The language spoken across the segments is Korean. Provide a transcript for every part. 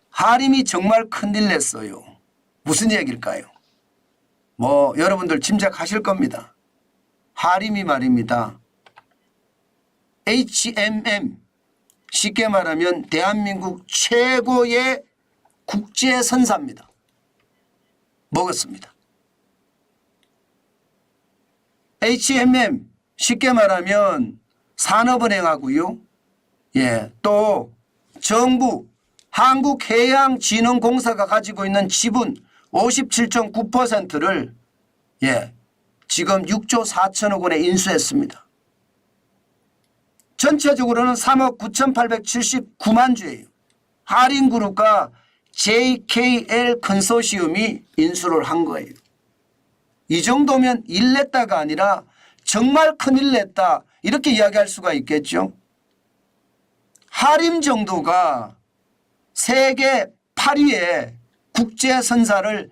하림이 정말 큰일 냈어요. 무슨 얘기일까요? 뭐 여러분들 짐작하실 겁니다. 하림이 말입니다. HMM, 쉽게 말하면 대한민국 최고의 국제선사입니다. 먹었습니다. HMM 쉽게 말하면 산업은행하고요. 또 정부 한국해양진흥공사가 가지고 있는 지분 57.9%를 지금 6조 4천억 원에 인수했습니다. 전체적으로는 3억 9,879만 주예요. 하림그룹과 JKL 컨소시엄이 인수를 한 거예요. 이 정도면 일 냈다가 아니라 정말 큰일 냈다 이렇게 이야기할 수가 있겠죠. 하림 정도가 세계 8위의 국제선사를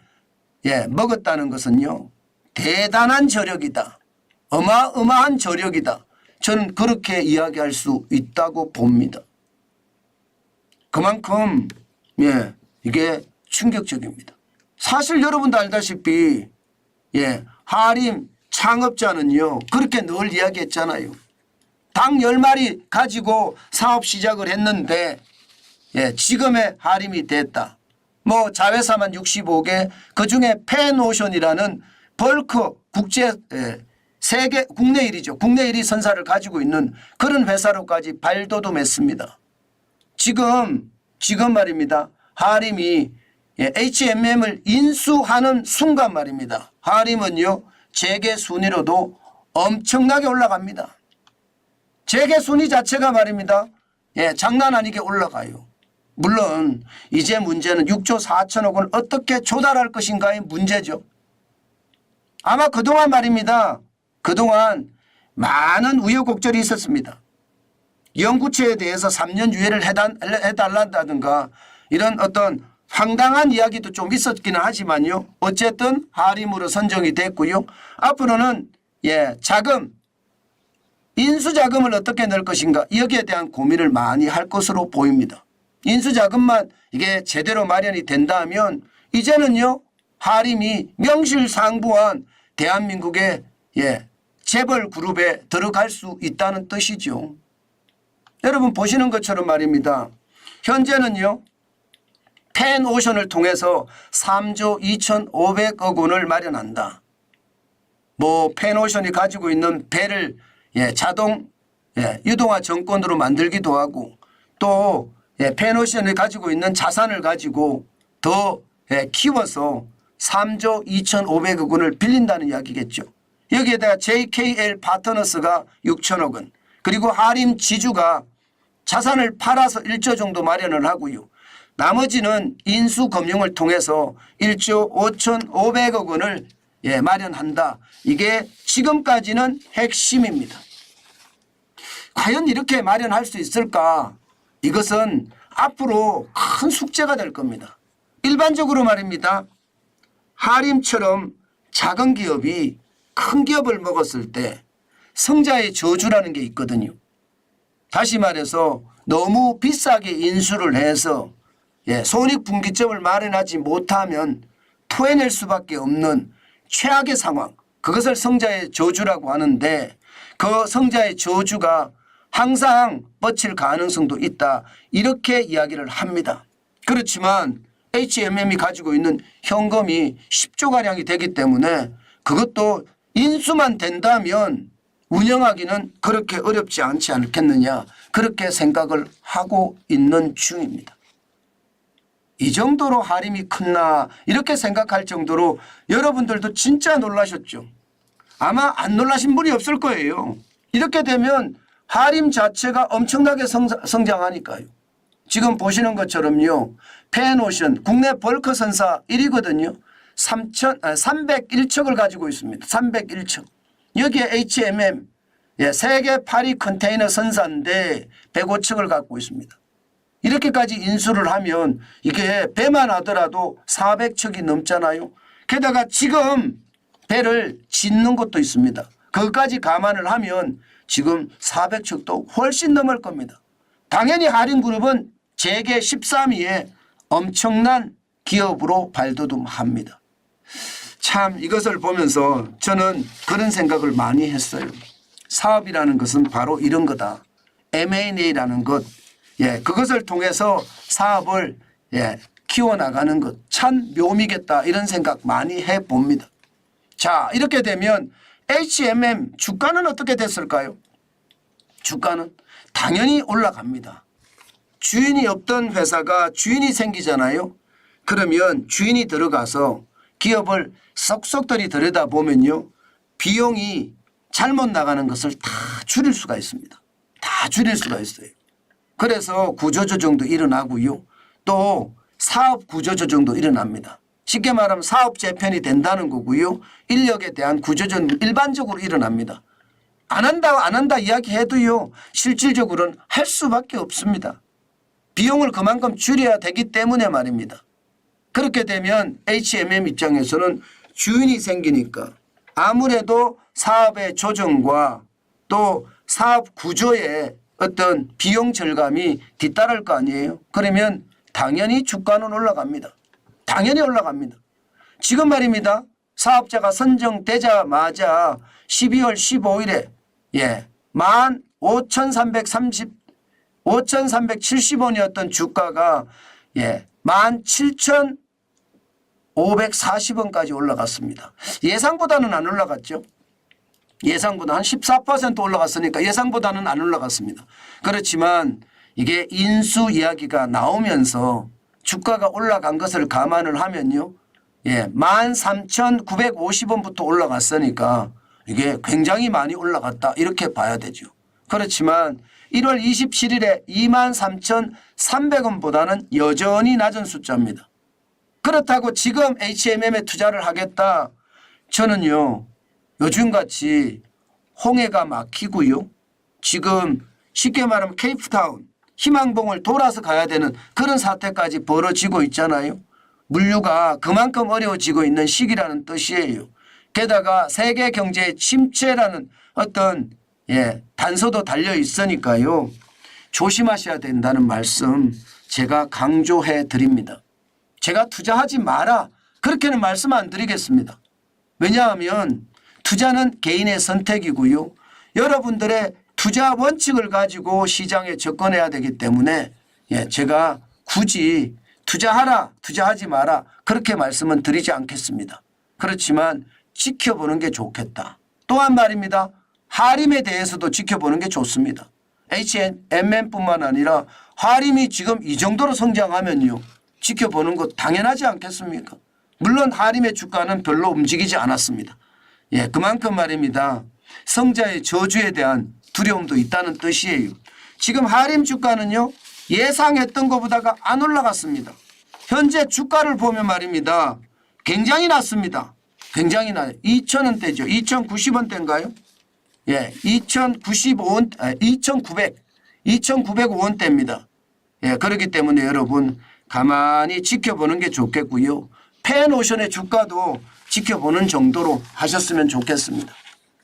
먹었다는 것은요. 대단한 저력이다. 어마어마한 저력이다. 저는 그렇게 이야기할 수 있다고 봅니다. 그만큼 이게 충격적입니다. 사실 여러분도 알다시피 하림 창업자는요. 그렇게 늘 이야기했잖아요. 닭 10마리 가지고 사업 시작을 했는데 지금의 하림이 됐다. 뭐 자회사만 65개 그중에 펜오션이라는 벌크 국제 세계 국내 1위죠. 국내 1위 선사를 가지고 있는 그런 회사로까지 발돋움했습니다. 지금 말입니다. 하림이 HMM을 인수하는 순간 말입니다. 하림은요. 재계 순위로도 엄청나게 올라갑니다. 재계 순위 자체가 말입니다. 장난 아니게 올라가요. 물론 이제 문제는 6조 4천억 원을 어떻게 조달할 것인가의 문제죠. 아마 그동안 말입니다. 그동안 많은 우여곡절이 있었습니다. 영구채에 대해서 3년 유예를 해달란다든가 이런 어떤 황당한 이야기도 좀 있었기는 하지만요. 어쨌든 하림으로 선정이 됐고요. 앞으로는 자금, 인수자금을 어떻게 넣을 것인가 여기에 대한 고민을 많이 할 것으로 보입니다. 인수자금만 이게 제대로 마련이 된다면 이제는요. 하림이 명실상부한 대한민국의 재벌 그룹에 들어갈 수 있다는 뜻이죠. 여러분 보시는 것처럼 말입니다. 현재는요. 펜오션을 통해서 3조 2,500억 원을 마련한다. 뭐 펜오션이 가지고 있는 배를 자동 유동화 정권으로 만들기도 하고 또 펜오션이 가지고 있는 자산을 가지고 더 키워서 3조 2,500억 원을 빌린다는 이야기겠죠. 여기에다가 JKL 파트너스가 6천억 원 그리고 하림 지주가 자산을 팔아서 1조 정도 마련을 하고요. 나머지는 인수금융을 통해서 1조 5,500억 원을 마련한다. 이게 지금까지는 핵심입니다. 과연 이렇게 마련할 수 있을까? 이것은 앞으로 큰 숙제가 될 겁니다. 일반적으로 말입니다. 하림처럼 작은 기업이 큰 기업을 먹었을 때 성자의 저주라는 게 있거든요. 다시 말해서 너무 비싸게 인수를 해서 손익분기점을 마련하지 못하면 토해낼 수밖에 없는 최악의 상황, 그것을 성자의 저주라고 하는데 그 성자의 저주가 항상 뻗칠 가능성도 있다. 이렇게 이야기를 합니다. 그렇지만 HMM이 가지고 있는 현금이 10조가량이 되기 때문에 그것도 인수만 된다면 운영하기는 그렇게 어렵지 않지 않겠느냐 그렇게 생각을 하고 있는 중입니다. 이 정도로 하림이 컸나 이렇게 생각할 정도로 여러분들도 진짜 놀라셨죠. 아마 안 놀라신 분이 없을 거예요. 이렇게 되면 하림 자체가 엄청나게 성장하니까요. 지금 보시는 것처럼요. 펜오션 국내 벌크 선사 1위거든요. 301척을 가지고 있습니다. 301척. 여기에 HMM 세계 8위 컨테이너 선사인데 105척을 갖고 있습니다. 이렇게까지 인수를 하면 이게 배만 하더라도 400척이 넘잖아요. 게다가 지금 배를 짓는 것도 있습니다. 그것까지 감안을 하면 지금 400척도 훨씬 넘을 겁니다. 당연히 하림그룹은 재계 13위의 엄청난 기업으로 발돋움합니다. 참 이것을 보면서 저는 그런 생각을 많이 했어요. 사업이라는 것은 바로 이런 거다. M&A라는 것, 그것을 통해서 사업을 키워나가는 것 참 묘미겠다 이런 생각 많이 해봅니다. 자, 이렇게 되면 HMM 주가는 어떻게 됐을까요? 주가는 당연히 올라갑니다. 주인이 없던 회사가 주인이 생기잖아요. 그러면 주인이 들어가서 기업을 쏙쏙들이 들여다보면요. 비용이 잘못 나가는 것을 다 줄일 수가 있습니다. 다 줄일 수가 있어요. 그래서 구조조정도 일어나고요. 또 사업 구조조정도 일어납니다. 쉽게 말하면 사업 재편이 된다는 거고요. 인력에 대한 구조조정 일반적으로 일어납니다. 안 한다 이야기해도요. 실질적으로는 할 수밖에 없습니다. 비용을 그만큼 줄여야 되기 때문에 말입니다. 그렇게 되면 HMM 입장에서는 주인이 생기니까 아무래도 사업의 조정과 또 사업 구조의 어떤 비용 절감이 뒤따를 거 아니에요. 그러면 당연히 주가는 올라갑니다. 당연히 올라갑니다. 지금 말입니다. 사업자가 선정되자마자 12월 15일에 15,370원이었던 주가가 17,540원까지 올라갔습니다. 예상보다는 안 올라갔죠. 예상보다 한 14% 올라갔으니까 예상보다는 안 올라갔습니다. 그렇지만 이게 인수 이야기가 나오면서 주가가 올라간 것을 감안을 하면요. 13,950원부터 올라갔으니까 이게 굉장히 많이 올라갔다 이렇게 봐야 되죠. 그렇지만 1월 27일에 23,300원보다는 여전히 낮은 숫자입니다. 그렇다고 지금 HMM에 투자를 하겠다. 저는요. 요즘같이 홍해가 막히고요. 지금 쉽게 말하면 케이프타운 희망봉을 돌아서 가야 되는 그런 사태까지 벌어지고 있잖아요. 물류가 그만큼 어려워지고 있는 시기라는 뜻이에요. 게다가 세계 경제의 침체라는 어떤 단서도 달려 있으니까요. 조심하셔야 된다는 말씀 제가 강조해 드립니다. 제가 투자하지 마라 그렇게는 말씀 안 드리겠습니다. 왜냐하면 투자는 개인의 선택이고요. 여러분들의 투자 원칙을 가지고 시장에 접근해야 되기 때문에 제가 굳이 투자하라 투자하지 마라 그렇게 말씀은 드리지 않겠습니다. 그렇지만 지켜보는 게 좋겠다. 또한 말입니다. 하림에 대해서도 지켜보는 게 좋습니다. HMM뿐만 아니라 하림이 지금 이 정도로 성장하면요. 지켜보는 것 당연하지 않겠습니까? 물론 하림의 주가는 별로 움직이지 않았습니다. 그만큼 말입니다. 성자의 저주에 대한 두려움도 있다는 뜻이에요. 지금 하림 주가는요. 예상했던 것보다가 안 올라갔습니다. 현재 주가를 보면 말입니다. 굉장히 낮습니다. 굉장히 낮아요. 2,000원대죠. 2,090원대인가요? 2,905원대입니다. 그렇기 때문에 여러분 가만히 지켜보는 게 좋겠고요. 펜오션의 주가도 지켜보는 정도로 하셨으면 좋겠습니다.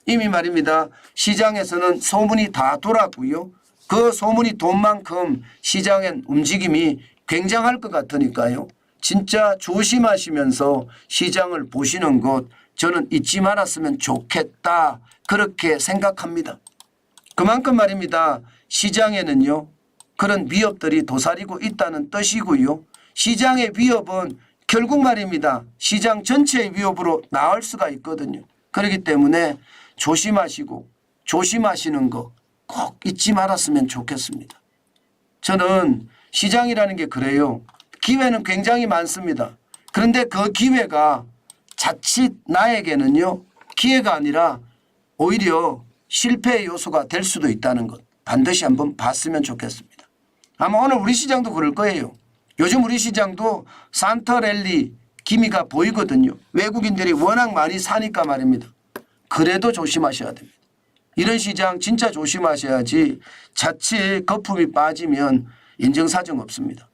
이미 말입니다. 시장에서는 소문이 다 돌았고요. 그 소문이 돈 만큼 시장의 움직임이 굉장할 것 같으니까요. 진짜 조심하시면서 시장을 보시는 것 저는 잊지 말았으면 좋겠다. 그렇게 생각합니다. 그만큼 말입니다. 시장에는요. 그런 위협들이 도사리고 있다는 뜻이고요. 시장의 위협은 결국 말입니다. 시장 전체의 위협으로 나올 수가 있거든요. 그렇기 때문에 조심하시고 조심하시는 거 꼭 잊지 말았으면 좋겠습니다. 저는 시장이라는 게 그래요. 기회는 굉장히 많습니다. 그런데 그 기회가 자칫 나에게는요. 기회가 아니라 오히려 실패의 요소가 될 수도 있다는 것 반드시 한번 봤으면 좋겠습니다. 아마 오늘 우리 시장도 그럴 거예요. 요즘 우리 시장도 산터랠리 기미가 보이거든요. 외국인들이 워낙 많이 사니까 말입니다. 그래도 조심하셔야 됩니다. 이런 시장 진짜 조심하셔야지 자칫 거품이 빠지면 인정사정 없습니다.